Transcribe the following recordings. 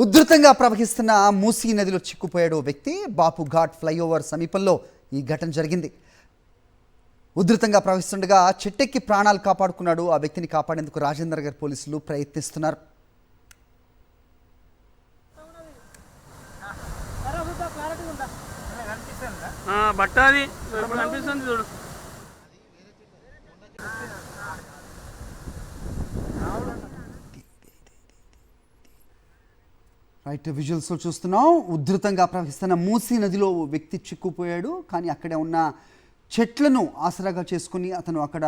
ఉధృతంగా ప్రవహిస్తున్న మూసీ నదిలో చిక్కుపోయాడు వ్యక్తి. బాపు ఘాట్ ఫ్లైఓవర్ సమీపంలో ఈ ఘటన జరిగింది. ఉధృతంగా ప్రవహిస్తుండగా చెట్టెక్కి ప్రాణాలు కాపాడుకున్నాడు. ఆ వ్యక్తిని కాపాడేందుకు రాజేంద్ర నగర్ పోలీసులు ప్రయత్నిస్తున్నారు. రైట్, విజువల్స్లో చూస్తున్నాం. ఉధృతంగా ప్రవహిస్తున్న మూసీ నదిలో వ్యక్తి చిక్కుపోయాడు. కానీ అక్కడే ఉన్న చెట్లను ఆసరాగా చేసుకుని అతను అక్కడ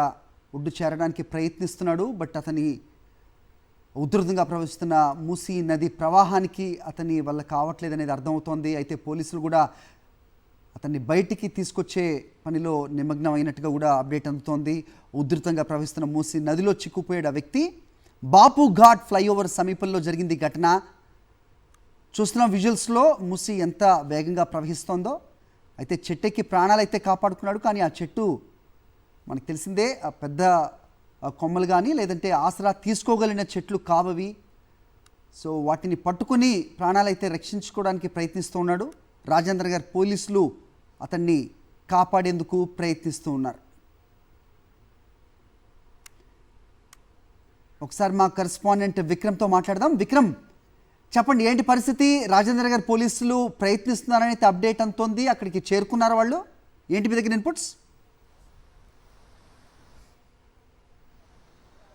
ఒడ్డు చేరడానికి ప్రయత్నిస్తున్నాడు. బట్ అతని ఉధృతంగా ప్రవహిస్తున్న మూసీ నది ప్రవాహానికి అతని వల్ల కావట్లేదు అనేది అర్థమవుతోంది. అయితే పోలీసులు కూడా అతన్ని బయటికి తీసుకొచ్చే పనిలో నిమగ్నం అయినట్టుగా కూడా అప్డేట్ అందుతోంది. ఉధృతంగా ప్రవహిస్తున్న మూసీ నదిలో చిక్కుపోయాడు ఆ వ్యక్తి. బాపు ఘాట్ ఫ్లైఓవర్ సమీపంలో జరిగింది ఘటన. చూస్తున్నాం విజువల్స్లో మూసీ ఎంత వేగంగా ప్రవహిస్తోందో. అయితే చెట్టెక్కి ప్రాణాలు అయితే కాపాడుకున్నాడు. కానీ ఆ చెట్టు మనకు తెలిసిందే, ఆ పెద్ద కొమ్మలు కానీ లేదంటే ఆసరా తీసుకోగలిగిన చెట్లు కావవి. సో వాటిని పట్టుకుని ప్రాణాలైతే రక్షించుకోవడానికి ప్రయత్నిస్తూ ఉన్నాడు. రాజేంద్ర నగర్ పోలీసులు అతన్ని కాపాడేందుకు ప్రయత్నిస్తూ ఉన్నారు. ఒకసారి మా కరెస్పాండెంట్ విక్రమ్తో మాట్లాడదాం. విక్రమ్, చెప్పండి, ఏంటి పరిస్థితి? రాజేంద్ర నగర్ పోలీసులు ప్రయత్నిస్తున్నారని అయితే అప్డేట్ అందుతోంది. అక్కడికి చేరుకున్నారు వాళ్ళు. ఏంటి మీ దగ్గర ఇన్పుట్స్?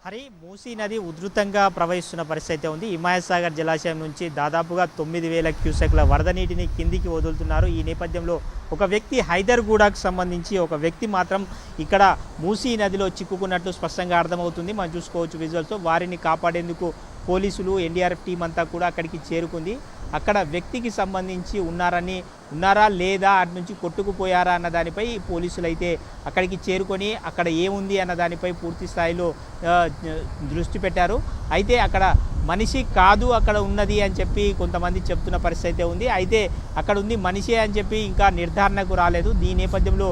హరి, మూసీ నది ఉధృతంగా ప్రవహిస్తున్న పరిస్థితి ఉంది. హిమాయత్ జలాశయం నుంచి దాదాపుగా 9,000 క్యూసెక్ల వరద నీటిని కిందికి వదులుతున్నారు. ఈ నేపథ్యంలో ఒక వ్యక్తి హైదర్గూడకు సంబంధించి ఒక వ్యక్తి మాత్రం ఇక్కడ మూసీ నదిలో చిక్కుకున్నట్లు స్పష్టంగా అర్థమవుతుంది. మనం చూసుకోవచ్చు విజువల్స్తో. వారిని కాపాడేందుకు పోలీసులు, ఎన్డీఆర్ఎఫ్ టీం అంతా కూడా అక్కడికి చేరుకుంది. అక్కడ వ్యక్తికి సంబంధించి ఉన్నారా లేదా, అటు నుంచి కొట్టుకుపోయారా అన్న దానిపై పోలీసులు అయితే అక్కడికి చేరుకొని అక్కడ ఏముంది అన్న దానిపై పూర్తి స్థాయిలో దృష్టి పెట్టారు. అయితే అక్కడ మనిషి కాదు అక్కడ ఉన్నది అని చెప్పి కొంతమంది చెప్తున్న పరిస్థితి ఉంది. అయితే అక్కడ ఉంది మనిషే అని చెప్పి ఇంకా నిర్ధారణకు రాలేదు. ఈ నేపథ్యంలో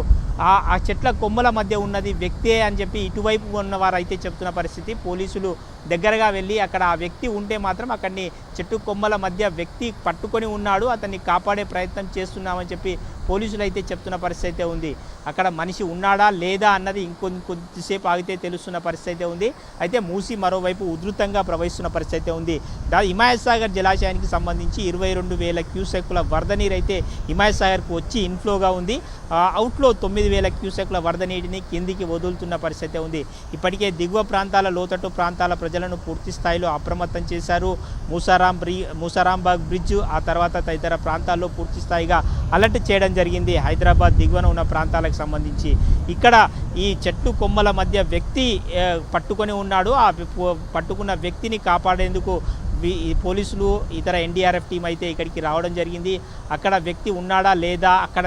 ఆ చెట్ల కొమ్మల మధ్య ఉన్నది వ్యక్తే అని చెప్పి ఇటువైపు ఉన్నవారు అయితే చెప్తున్న పరిస్థితి. పోలీసులు దగ్గరగా వెళ్ళి అక్కడ ఆ వ్యక్తి ఉంటే మాత్రం అక్కడిని చెట్టు కొమ్మల మధ్య వ్యక్తి పట్టుకొని ఉన్నాడు, అతన్ని కాపాడే ప్రయత్నం చేస్తున్నామని చెప్పి పోలీసులు అయితే చెప్తున్న పరిస్థితి ఉంది. అక్కడ మనిషి ఉన్నాడా లేదా అన్నది ఇంకొద్దిసేపు ఆగితే తెలుస్తున్న పరిస్థితి ఉంది. అయితే మూసీ మరోవైపు ఉధృతంగా ప్రవహిస్తున్న పరిస్థితి ఉంది. హిమాయత్ సాగర్ జలాశయానికి సంబంధించి 22,000 క్యూసెక్ల వరద నీరు అయితే హిమాయత్ సాగర్కు వచ్చి ఇన్ఫ్లోగా ఉంది. అవుట్లో 9,000 క్యూసెక్ల వరద నీటిని కిందికి వదులుతున్న పరిస్థితి ఉంది. ఇప్పటికే దిగువ ప్రాంతాల, లోతట్టు ప్రాంతాల ప్రజలను పూర్తి స్థాయిలో అప్రమత్తం చేశారు. మూసారాంబాగ్ బ్రిడ్జ్, ఆ తర్వాత తదితర ప్రాంతాల్లో పూర్తి స్థాయిగా అలర్ట్ చేయడం జరిగింది. హైదరాబాద్ దిగువన ఉన్న ప్రాంతాలకు సంబంధించి ఇక్కడ ఈ చెట్టు కొమ్మల మధ్య వ్యక్తి పట్టుకొని ఉన్నాడు. ఆ పట్టుకున్న వ్యక్తిని కాపాడేందుకు పోలీసులు, ఇతర ఎన్డీఆర్ఎఫ్ టీం అయితే ఇక్కడికి రావడం జరిగింది. అక్కడ వ్యక్తి ఉన్నాడా లేదా, అక్కడ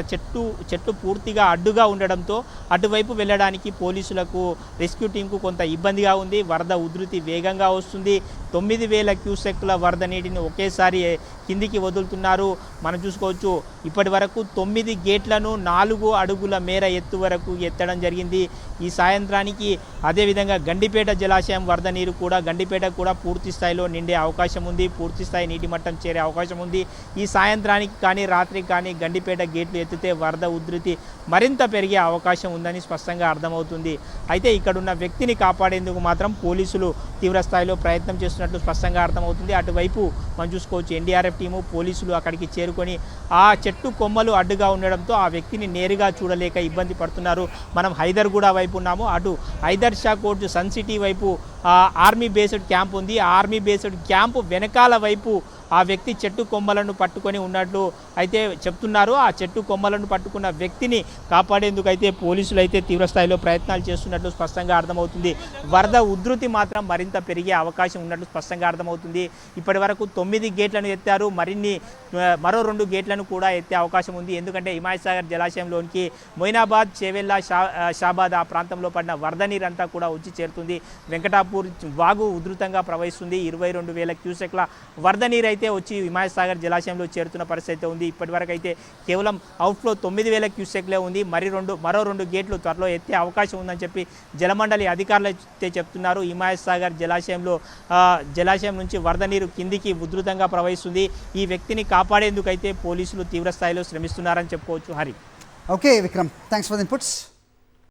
చెట్టు పూర్తిగా అడ్డుగా ఉండడంతో అటువైపు వెళ్ళడానికి పోలీసులకు, రెస్క్యూ టీంకు కొంత ఇబ్బందిగా ఉంది. వరద ఉధృతి వేగంగా వస్తుంది. 9,000 క్యూసెక్ల వరద నీటిని ఒకేసారి కిందికి వదులుతున్నారు. మనం చూసుకోవచ్చు, ఇప్పటి వరకు 9 గేట్లను 4 అడుగుల మేర ఎత్తు వరకు ఎత్తడం జరిగింది. ఈ సాయంత్రానికి అదేవిధంగా గండిపేట జలాశయం వరద నీరు కూడా, గండిపేట కూడా పూర్తి స్థాయిలో నిండే అవకాశం ఉంది. పూర్తి స్థాయి నీటి మట్టం చేరే అవకాశం ఉంది. ఈ సాయంత్రానికి కానీ రాత్రికి కానీ గండిపేట గేట్లు ఎత్తితే వరద ఉధృతి మరింత పెరిగే అవకాశం ఉందని స్పష్టంగా అర్థమవుతుంది. అయితే ఇక్కడున్న వ్యక్తిని కాపాడేందుకు మాత్రం పోలీసులు తీవ్ర స్థాయిలో ప్రయత్నం చేస్తున్నట్లు స్పష్టంగా అర్థమవుతుంది. అటువైపు మనం చూసుకోవచ్చు, ఎన్డీఆర్ఎఫ్ టీము, పోలీసులు అక్కడికి చేరుకొని ఆ చెట్టు కొమ్మలు అడ్డుగా ఉండడంతో ఆ వ్యక్తిని నేరుగా చూడలేక ఇబ్బంది పడుతున్నారు. మనం హైదర్గూడ వైపు ఉన్నాము. అటు హైదర్ షా కోర్టు, సన్ సిటీ వైపు ఆర్మీ బేస్డ్ క్యాంప్ ఉంది. ఆ ఆర్మీ బేస్డ్ క్యాంపు వెనకాల వైపు ఆ వ్యక్తి చెట్టు కొమ్మలను పట్టుకొని ఉన్నట్లు అయితే చెప్తున్నారు. ఆ చెట్టు కొమ్మలను పట్టుకున్న వ్యక్తిని కాపాడేందుకు అయితే పోలీసులు అయితే తీవ్రస్థాయిలో ప్రయత్నాలు చేస్తున్నట్లు స్పష్టంగా అర్థమవుతుంది. వరద ఉధృతి మాత్రం మరింత పెరిగే అవకాశం ఉన్నట్లు స్పష్టంగా అర్థమవుతుంది. ఇప్పటి వరకు 9 గేట్లను ఎత్తారు. మరో 2 గేట్లను కూడా ఎత్తే అవకాశం ఉంది. ఎందుకంటే హిమాయత్ సాగర్ జలాశయంలోనికి మొయినాబాద్, చేవెళ్ళ, షాబాద్ ఆ ప్రాంతంలో పడిన వరద నీరంతా కూడా వచ్చి చేరుతుంది. వెంకటాపూర్ దాదాపూర్ వాగు ఉధృతంగా ప్రవహిస్తుంది. 22,000 క్యూసెక్ల వరద నీరు అయితే వచ్చి హిమాయత్ జలాశయంలో చేరుతున్న పరిస్థితి అయితే ఉంది. ఇప్పటివరకు అయితే కేవలం అవుట్ఫ్లో 9,000 క్యూసెక్లే ఉంది. మరో రెండు గేట్లు త్వరలో ఎత్తే అవకాశం ఉందని చెప్పి జలమండలి అధికారులు అయితే చెప్తున్నారు. హిమాయత్ జలాశయం నుంచి వరద నీరు కిందికి ఉధృతంగా ప్రవహిస్తుంది. ఈ వ్యక్తిని కాపాడేందుకైతే పోలీసులు తీవ్ర స్థాయిలో శ్రమిస్తున్నారని చెప్పుకోవచ్చు. Hari. Okay Vikram, thanks for the inputs.